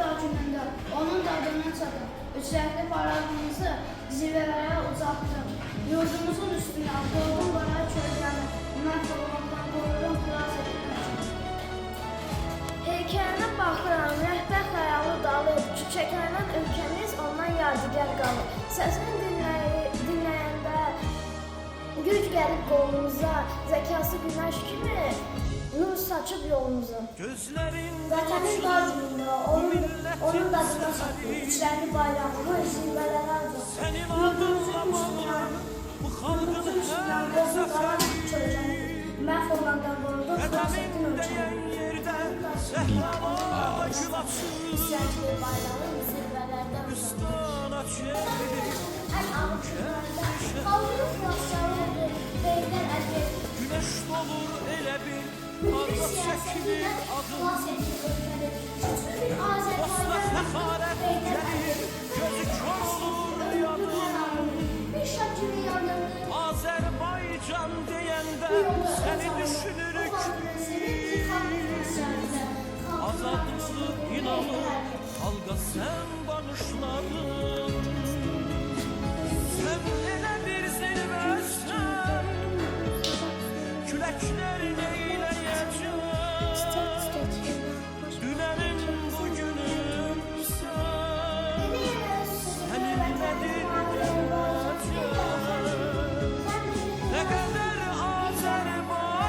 Qarabağ günündə onun dadına çatın. Üçrəkli bayrağımızı zirvələrə uzatdım. Yurdumuzun üstünə qoydum bana kölgəni. Məhv olmaqdan qoyurum xilas etmək. Heykəlinə baxıram, rəhbər xəyalı dalır. Çəkənən ölkəmiz ondan yadigar qalır. Səsini dinləyəndə güc gəlib qolumuza, zəkası günəş kimi nur saçıb yolumuza. Vətənin dar günündə onun dadına çatdım. Üçrəkli bayrağımı zirvələrə uzattım. Yurdumuzun üstündən qoydum bana kölgəni. Məhv olmaqdan qoyurum xilas etdim ölkəmi. İsyancılı bayrağın zirvələrdə uzattım. Ən ağır günlərdə xalqın xilaskarı oldu. Beydən əlbət. Güneş dolur elə bil, Milli siyasetiyle xilas etdi ölkəni. Güclü bir Azərbaycan gelir, gözü kör olur yanım. Bir şak kimi yandırdı. Azerbaycan deyəndə səni düşünürük azadlığı inanır, xalqa sən bağışladın. Sən elə bir zirvəsən, küləklər neyləyəcək? Dünənin bugünümsən, səninlədir gələcək. Nə qədər Azərbaycan,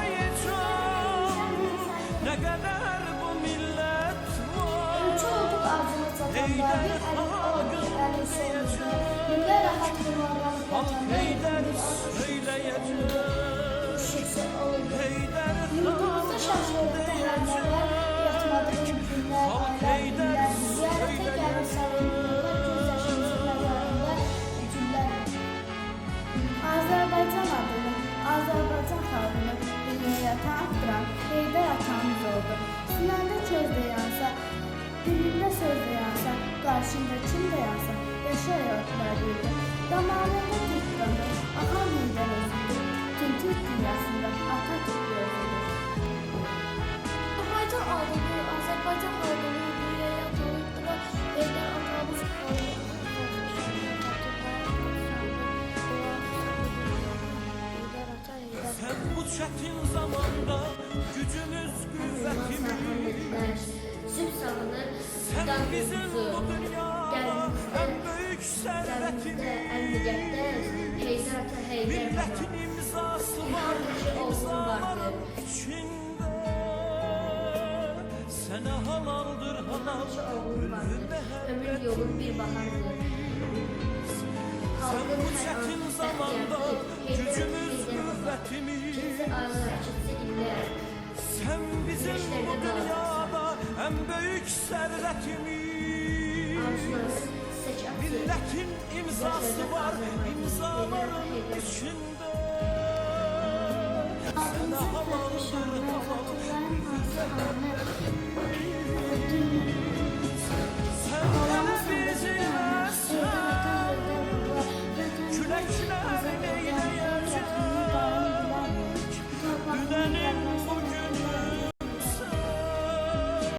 nə qədər bu millət var. Ölçü olduk ağzına çatanda bir əlim olduk əlim solunda. Millə rahat yıllardan Halk Heydər söyləyəcək, şişsi oldu. Heydər Yurdumuzda şaşırıqda hərmələr yatmadığım günlər, ailə günlər, ziyarətə gəlin sarayında, gözyaşımızın məzarında günlər. Azərbaycan adını, Azərbaycan xalqını dünyaya tanıtdıran Heydər atamız oldu. Sinəndə köz dayansa, dilində söz dayansa, qarşında kim dayansa, yaşayarlar bildi. Damarında tutqanı, axan Heydər özüdür. Tüm Türk dünyasında Atatürk özüdür. Azərbaycan adını, Azərbaycan xalqını dünyaya tanıtdıran Heydər atamız Sən bu çətin zamanda gücümüz, qüvvətimiz. Sübh salınır, Sən bizim bu dünyada ən böyük sərvətimiz. ən müqəddəs Heydər ata Heydər baba. Milletin imzası var, imzaların içində. Sənə halaldır halal, ölümə Ömür yolun bir bahardır. Sən bu çətin zamanda gücümüz, qüvvətimiz. Kimisi aylar, kimisi illər. Sən bizim bu dünyada ən böyük sərvətimiz. Arzular, seçəmsi. Milletin imzası var, imzaların içində. Sənə halaldır halal, sən elə bir zirvəsən, küləklər neyləyəcək? Dünənin